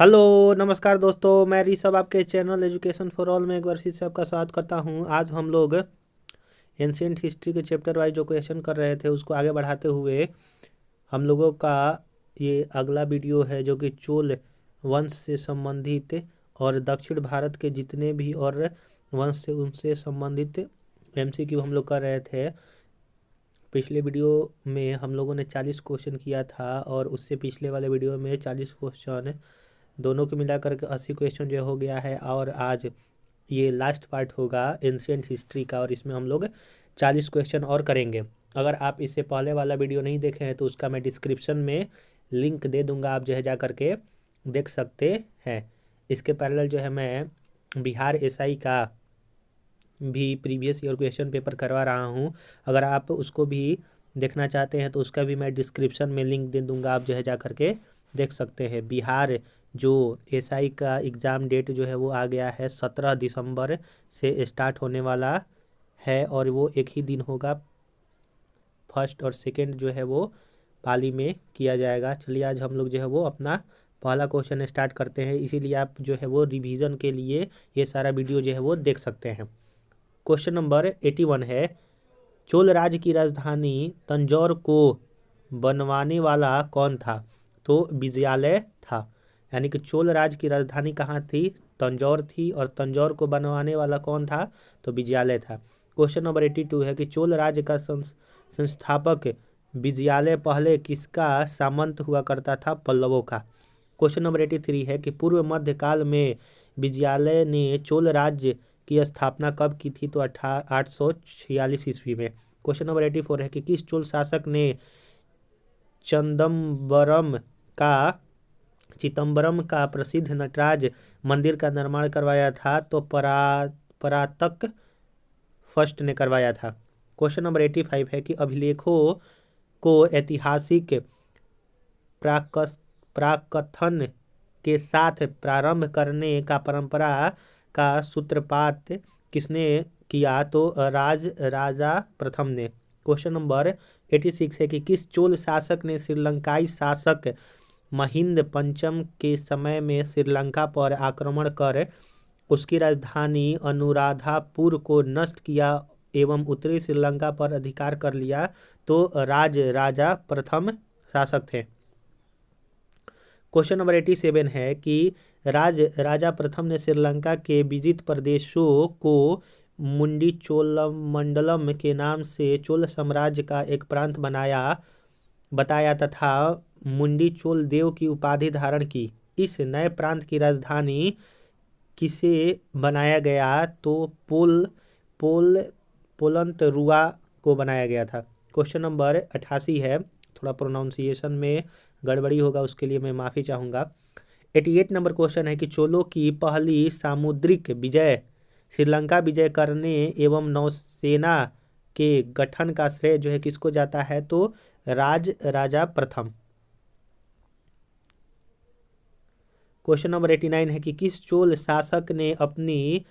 Hello नमस्कार दोस्तों, मैं ऋषभ आपके चैनल एजुकेशन फॉर ऑल में एक बार फिर से आपका स्वागत करता हूं। आज हम लोग एंशियंट हिस्ट्री के चैप्टर वाइज जो क्वेश्चन कर रहे थे उसको आगे बढ़ाते हुए हम लोगों का ये अगला वीडियो है जो कि चोल वंश से संबंधित और दक्षिण भारत के जितने भी और वंश से उनसे संबंधित एमसीक्यू हम लोग कर रहे थे। पिछले वीडियो में हम लोगों ने 40 क्वेश्चन किया था और उससे पिछले वाले वीडियो में 40 क्वेश्चन, दोनों को मिलाकर के 80 क्वेश्चन जो हो गया है। और आज ये लास्ट पार्ट होगा एंशियंट हिस्ट्री का और इसमें हम लोग 40 क्वेश्चन और करेंगे। अगर आप इससे पहले वाला वीडियो नहीं देखे हैं तो उसका मैं डिस्क्रिप्शन में लिंक दे दूंगा, आप जो है जा करके देख सकते हैं। इसके पैरेलल जो है मैं बिहार एसआई का भी प्रीवियस ईयर क्वेश्चन पेपर करवा रहा हूँ। अगर आप उसको भी देखना चाहते हैं तो उसका भी मैं डिस्क्रिप्शन में लिंक दे दूंगा, आप जो है जा करके देख सकते हैं। बिहार जो एसआई का एग्ज़ाम डेट जो है वो आ गया है, 17 दिसंबर से स्टार्ट होने वाला है और वो एक ही दिन होगा। फर्स्ट और सेकंड जो है वो पाली में किया जाएगा। चलिए आज हम लोग जो है वो अपना पहला क्वेश्चन स्टार्ट करते हैं, इसीलिए आप जो है वो रिवीजन के लिए ये सारा वीडियो जो है वो देख सकते हैं। क्वेश्चन नंबर 81 है, चोल राज्य की राजधानी तंजौर को बनवाने वाला कौन था? तो विजयालय था। यानी कि चोल राज्य की राजधानी कहाँ थी? तंजौर थी। और तंजौर को बनवाने वाला कौन था? तो विजयालय था। क्वेश्चन नंबर 82 है कि चोल राज्य का संस्थापक विजयालय पहले किसका सामंत हुआ करता था? पल्लवों का। क्वेश्चन नंबर 83 है कि पूर्व मध्य काल में विजयालय ने चोल राज्य की स्थापना कब की थी? तो 846 ईस्वी में। क्वेश्चन नंबर 84 है कि किस चोल शासक ने चिदम्बरम का प्रसिद्ध नटराज मंदिर का निर्माण करवाया था? तो परातक फर्स्ट ने करवाया था। क्वेश्चन नंबर 85 है कि अभिलेखों को ऐतिहासिक प्राकथन के साथ प्रारंभ करने का परंपरा का सूत्रपात किसने किया? तो राजा प्रथम ने। क्वेश्चन नंबर 86 है कि किस चोल शासक ने श्रीलंकाई शासक महिंद पंचम के समय में श्रीलंका पर आक्रमण कर उसकी राजधानी अनुराधापुर को नष्ट किया एवं उत्तरी श्रीलंका पर अधिकार कर लिया? तो राजा प्रथम शासक थे। क्वेश्चन नंबर 87 है कि राजा प्रथम ने श्रीलंका के विजित प्रदेशों को मुंडी चोलमंडलम के नाम से चोल साम्राज्य का एक प्रांत बताया तथा मुंडी चोल देव की उपाधि धारण की। इस नए प्रांत की राजधानी किसे बनाया गया? तो पोलंतरुआ को बनाया गया था। क्वेश्चन नंबर 88 है, थोड़ा प्रोनाउंसिएशन में गड़बड़ी होगा उसके लिए मैं माफ़ी चाहूँगा। 88 नंबर क्वेश्चन है कि चोलों की पहली सामुद्रिक विजय, श्रीलंका विजय करने एवं नौसेना के गठन का श्रेय जो है किसको जाता है? तो राजा प्रथम। क्वेश्चन नंबर 89 है कि किस चोल शासक ने अपनी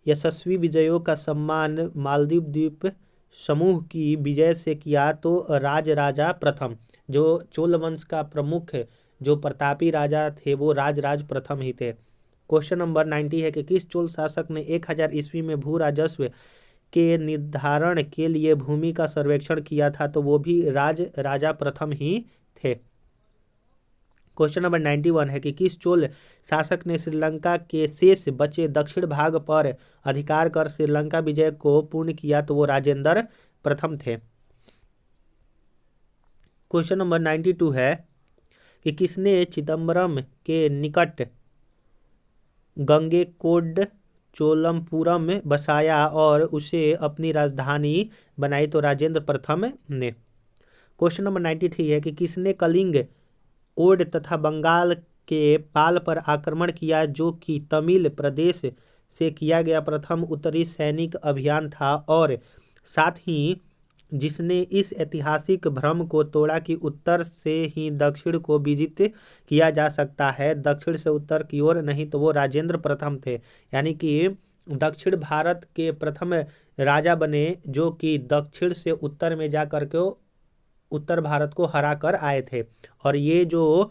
यशस्वी विजयों का सम्मान मालदीव द्वीप समूह की विजय से किया? तो राजा प्रथम। जो चोल वंश का प्रमुख जो प्रतापी राजा थे वो राज प्रथम ही थे। क्वेश्चन नंबर 90 है कि किस चोल शासक ने 1000 ईस्वी में भू राजस्व के निर्धारण के लिए भूमि का सर्वेक्षण किया था? तो वो भी राजा प्रथम ही थे। क्वेश्चन नंबर 91 है कि किस चोल शासक ने श्रीलंका के शेष बचे दक्षिण भाग पर अधिकार कर श्रीलंका विजय को पूर्ण किया? तो वो राजेंद्र प्रथम थे। क्वेश्चन नंबर 92 है कि किसने चिदम्बरम के निकट गंगेकोंड चोलमपुरम बसाया और उसे अपनी राजधानी बनाई? तो राजेंद्र प्रथम ने। क्वेश्चन नंबर 93 है कि किसने कलिंग, ओड तथा बंगाल के पाल पर आक्रमण किया जो कि तमिल प्रदेश से किया गया प्रथम उत्तरी सैनिक अभियान था? और साथ ही जिसने इस ऐतिहासिक भ्रम को तोड़ा कि उत्तर से ही दक्षिण को विजित किया जा सकता है, दक्षिण से उत्तर की ओर नहीं? तो वो राजेंद्र प्रथम थे। यानी कि दक्षिण भारत के प्रथम राजा बने जो कि दक्षिण से उत्तर में जा कर के उत्तर भारत को हरा कर आए थे। और ये जो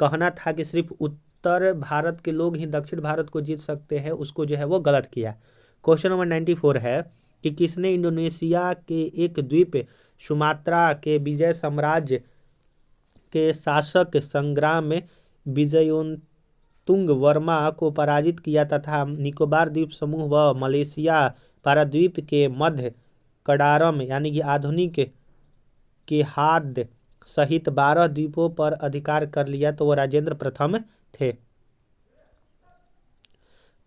कहना था कि सिर्फ उत्तर भारत के लोग ही दक्षिण भारत को जीत सकते हैं, उसको जो है वो गलत किया। क्वेश्चन नंबर 94 है कि किसने इंडोनेशिया के एक द्वीप सुमात्रा के विजय साम्राज्य के शासक संग्राम में विजयोत्तुंग वर्मा को पराजित किया तथा निकोबार द्वीप समूह व मलेशिया प्रायद्वीप के मध्य कडारम यानी कि आधुनिक के हाद सहित 12 द्वीपों पर अधिकार कर लिया, तो वो राजेंद्र प्रथम थे।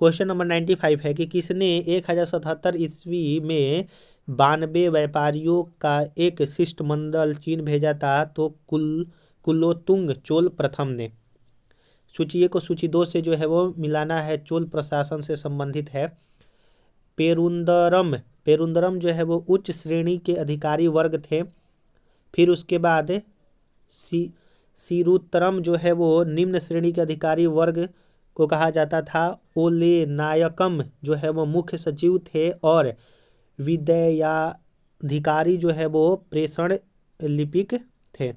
क्वेश्चन नंबर 95 है कि किसने 1077 ईस्वी में 92 व्यापारियों का एक शिष्टमंडल चीन भेजा था, तो कुलोत्तुंग चोल प्रथम ने। सूची 1 को सूची 2 से जो है वो मिलाना है, चोल प्रशासन से संबंधित है। पेरुंदरम जो है वो उच्च श्रेणी के अधिकारी वर्ग थे। फिर उसके बाद सिरुतरम जो है वो निम्न श्रेणी के अधिकारी वर्ग को कहा जाता था। ओले नायकम जो है वो मुख्य सचिव थे और विदयाधिकारी जो है वो प्रेषण लिपिक थे।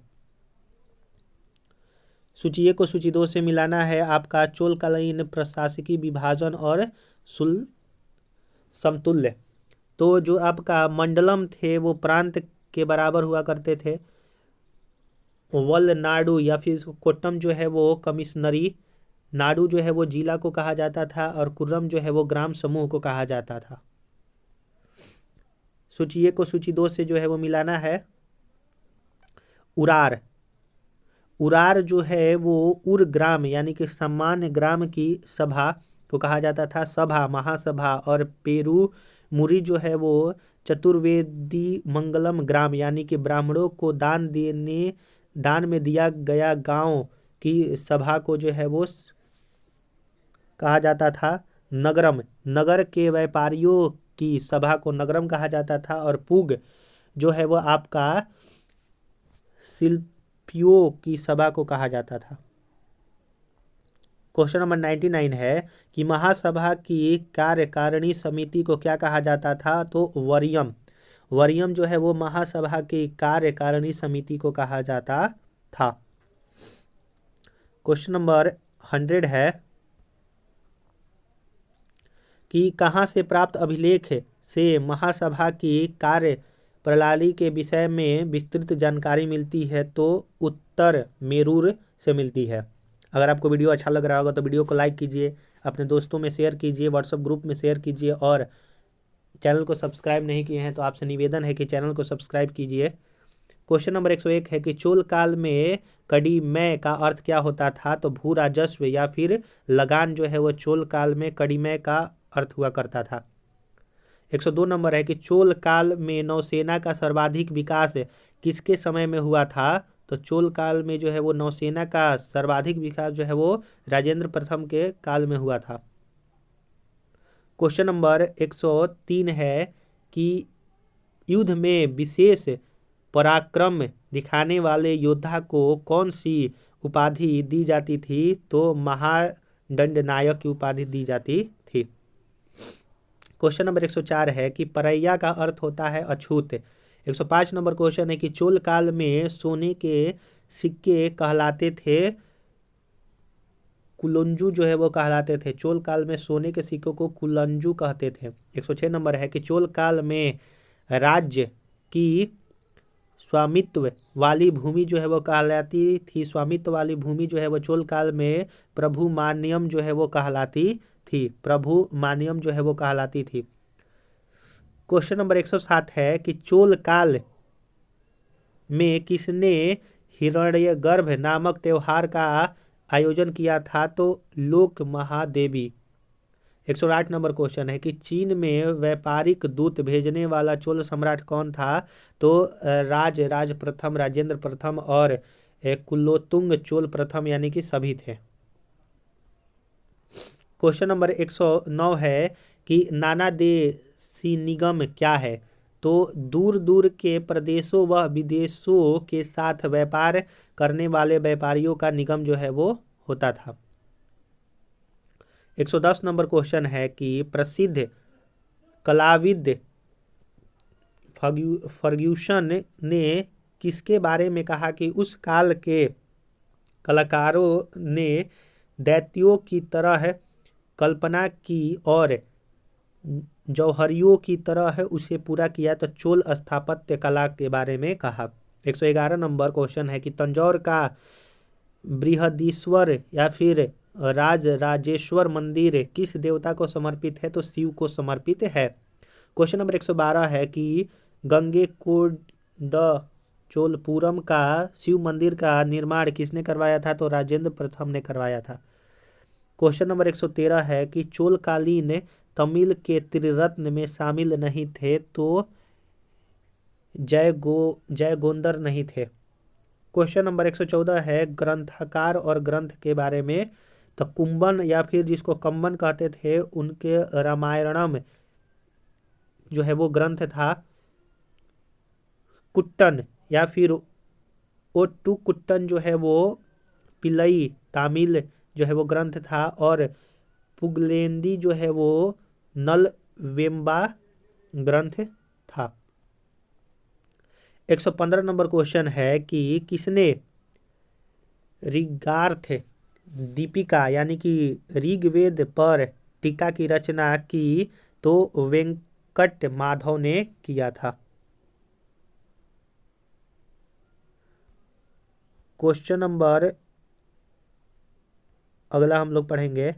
सूची 1 को सूची 2 से मिलाना है आपका चोलकालीन प्रशासकीय विभाजन और समतुल्य। तो जो आपका मंडलम थे वो प्रांत के बराबर हुआ करते थे। वलनाडु या फिर कोट्टम जो है वो कमिश्नरी, नाडु जो है वो जिला को कहा जाता था और कुर्रम जो है वो ग्राम समूह को कहा जाता था। सूची 1 को सूची 2 से जो है वो मिलाना है। उरार जो है वो उर ग्राम यानी कि सामान्य ग्राम की सभा को कहा जाता था, सभा महासभा। और पेरू मुरी जो है वो चतुर्वेदी मंगलम ग्राम यानी कि ब्राह्मणों को दान में दिया गया गांव की सभा को जो है वो कहा जाता था नगरम। नगर के व्यापारियों की सभा को नगरम कहा जाता था। और पुग जो है वो आपका शिल्पियों की सभा को कहा जाता था। क्वेश्चन नंबर 99 है कि महासभा की कार्यकारिणी समिति को क्या कहा जाता था, तो वरियम जो है वो महासभा की कार्यकारिणी समिति को कहा जाता था। क्वेश्चन नंबर 100 है कि कहाँ से प्राप्त अभिलेख से महासभा की कार्य प्रणाली के विषय में विस्तृत जानकारी मिलती है, तो उत्तर मेरूर से मिलती है। अगर आपको वीडियो अच्छा लग रहा होगा तो वीडियो को लाइक कीजिए, अपने दोस्तों में शेयर कीजिए, व्हाट्सएप ग्रुप में शेयर कीजिए और चैनल को सब्सक्राइब नहीं किए हैं तो आपसे निवेदन है कि चैनल को सब्सक्राइब कीजिए। क्वेश्चन नंबर 101 है कि चोल काल में कड़ीमय का अर्थ क्या होता था, तो भू राजस्व या फिर लगान जो है वो चोल काल में कड़ीमय का अर्थ हुआ करता था। 102 नंबर है कि चोल काल में नौसेना का सर्वाधिक विकास किसके समय में हुआ था, तो चोल काल में जो है वो नौसेना का सर्वाधिक विकास जो है वो राजेंद्र प्रथम के काल में हुआ था। क्वेश्चन नंबर 103 है कि युद्ध में विशेष पराक्रम दिखाने वाले योद्धा को कौन सी उपाधि दी जाती थी, तो महादंडनायक की उपाधि दी जाती थी। क्वेश्चन नंबर 104 है कि परैया का अर्थ होता है अछूत। 105 नंबर क्वेश्चन है कि चोल काल में सोने के सिक्के कहलाते थे, कुलंजू जो है वो कहलाते थे। चोल काल में सोने के सिक्कों को कुलंजू कहते थे। 106 नंबर है कि चोल काल में राज्य की स्वामित्व वाली भूमि जो है वो कहलाती थी। स्वामित्व वाली भूमि जो है वो चोल काल में प्रभु मान्यम जो है वो कहलाती थी। प्रभु मान्यम जो है वो कहलाती थी। क्वेश्चन नंबर 107 है कि चोल काल में किसने हिरण्यगर्भ नामक त्योहार का आयोजन किया था, तो लोक महादेवी। 108 नंबर क्वेश्चन है कि चीन में व्यापारिक दूत भेजने वाला चोल सम्राट कौन था, तो राज प्रथम, राजेंद्र प्रथम और कुलोत्तुंग चोल प्रथम यानी कि सभी थे। क्वेश्चन नंबर 109 है कि नाना देशी निगम क्या है, तो दूर दूर के प्रदेशों व विदेशों के साथ व्यापार करने वाले व्यापारियों का निगम जो है वो होता था। 110 नंबर क्वेश्चन है कि प्रसिद्ध कलाविद फर्ग्यूसन ने किसके बारे में कहा कि उस काल के कलाकारों ने दैत्यों की तरह कल्पना की और जौहरियों की तरह उसे पूरा किया, तो चोल स्थापत्य कला के बारे में कहा। 111 नंबर क्वेश्चन है कि तंजौर का बृहदीश्वर या फिर राजेश्वर मंदिर किस देवता को समर्पित है, तो शिव को समर्पित है। क्वेश्चन नंबर 112 है कि गंगेकोंडचोलपुरम का शिव मंदिर का निर्माण किसने करवाया था, तो राजेंद्र प्रथम ने करवाया था। क्वेश्चन नंबर 113 है कि चोलकालीन तमिल के त्रिरत्न में शामिल नहीं थे, तो जयगोंदर नहीं थे। क्वेश्चन नंबर 114 है ग्रंथकार और ग्रंथ के बारे में, तो कुंभन या फिर जिसको कंबन कहते थे उनके रामायणम जो है वो ग्रंथ था। कुट्टन या फिर ओट्टू कुट्टन जो है वो पिलई तामिल जो है वो ग्रंथ था, और पुगलेंदी जो है वो नल वेम्बा ग्रंथ था। 115 नंबर क्वेश्चन है कि किसने ऋगार्थ दीपिका यानी कि ऋग्वेद पर टीका की रचना की, तो वेंकट माधव ने किया था। क्वेश्चन नंबर अगला हम लोग पढ़ेंगे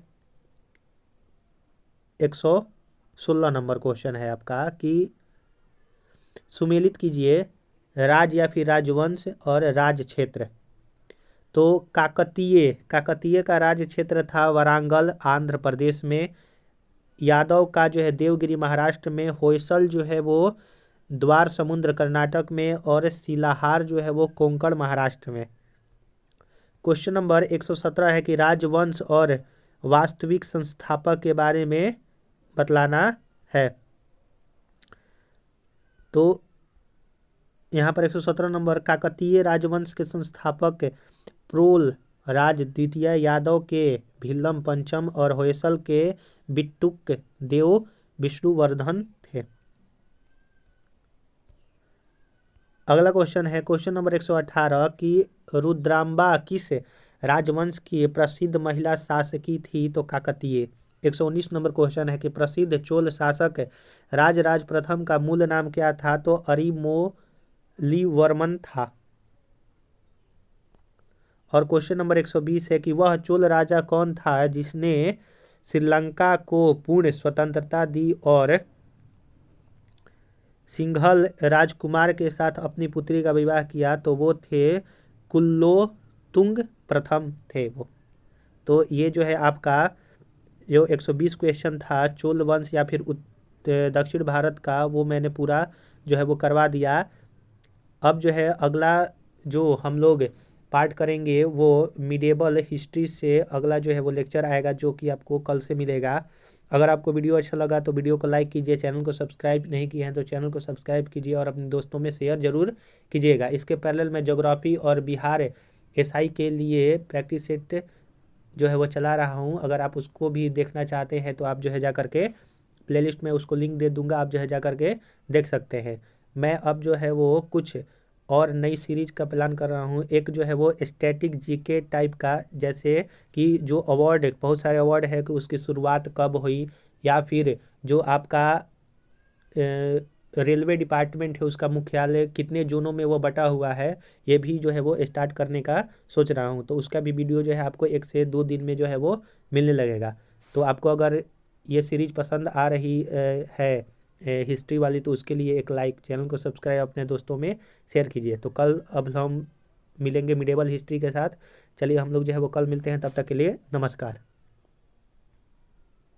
116 नंबर क्वेश्चन है आपका कि सुमेलित कीजिए राज या फिर राजवंश और राज क्षेत्र। तो काकतीय का राज क्षेत्र था वारंगल आंध्र प्रदेश में। यादव का जो है देवगिरी महाराष्ट्र में। होयसल जो है वो द्वार समुद्र कर्नाटक में, और सिलाहार जो है वो कोंकण महाराष्ट्र में। क्वेश्चन नंबर 117 है कि राजवंश और वास्तविक संस्थापक के बारे में बतलाना है। तो यहाँ पर 117 नंबर काकतीय राजवंश के संस्थापक प्रोल राज द्वितीय, यादव के भिल्लम पंचम और होयसल के बिट्टुक देव विष्णुवर्धन थे। अगला क्वेश्चन है क्वेश्चन नंबर 118 कि रुद्रांबा किस राजवंश की प्रसिद्ध महिला शासकी थी, तो काकतीय। 119 नंबर क्वेश्चन है कि प्रसिद्ध चोल शासक राजराज प्रथम का मूल नाम क्या था, तो अरिमोलिवर्मन था। और क्वेश्चन नंबर 120 है कि वह चोल राजा कौन था जिसने श्रीलंका को पूर्ण स्वतंत्रता दी और सिंघल राजकुमार के साथ अपनी पुत्री का विवाह किया, तो वो थे कुलोत्तुंग प्रथम थे वो। तो ये जो है आपका जो 120 क्वेश्चन था चोल वंश या फिर दक्षिण भारत का, वो मैंने पूरा जो है वो करवा दिया। अब जो है अगला जो हम लोग पार्ट करेंगे वो मिडेवल हिस्ट्री से अगला जो है वो लेक्चर आएगा, जो कि आपको कल से मिलेगा। अगर आपको वीडियो अच्छा लगा तो वीडियो को लाइक कीजिए, चैनल को सब्सक्राइब नहीं किए हैं तो चैनल को सब्सक्राइब कीजिए और अपने दोस्तों में शेयर जरूर कीजिएगा। इसके पैरेलल में ज्योग्राफी और बिहार एसआई के लिए प्रैक्टिस सेट जो है वो चला रहा हूँ। अगर आप उसको भी देखना चाहते हैं तो आप जो है जा करके प्लेलिस्ट में उसको लिंक दे दूंगा, आप जो है जा करके देख सकते हैं। मैं अब जो है वो कुछ और नई सीरीज का प्लान कर रहा हूँ। एक जो है वो स्टैटिक जीके टाइप का, जैसे कि जो अवार्ड बहुत सारे अवार्ड है कि उसकी शुरुआत कब हुई, या फिर जो आपका रेलवे डिपार्टमेंट है उसका मुख्यालय कितने जोनों में वो बटा हुआ है, ये भी जो है वो स्टार्ट करने का सोच रहा हूँ। तो उसका भी वीडियो जो है आपको 1 से 2 दिन में जो है वो मिलने लगेगा। तो आपको अगर ये सीरीज पसंद आ रही है हिस्ट्री वाली, तो उसके लिए एक लाइक, चैनल को सब्सक्राइब अपने दोस्तों में शेयर कीजिए। तो कल अब हम मिलेंगे मिडेवल हिस्ट्री के साथ। चलिए हम लोग जो है वो कल मिलते हैं, तब तक के लिए नमस्कार।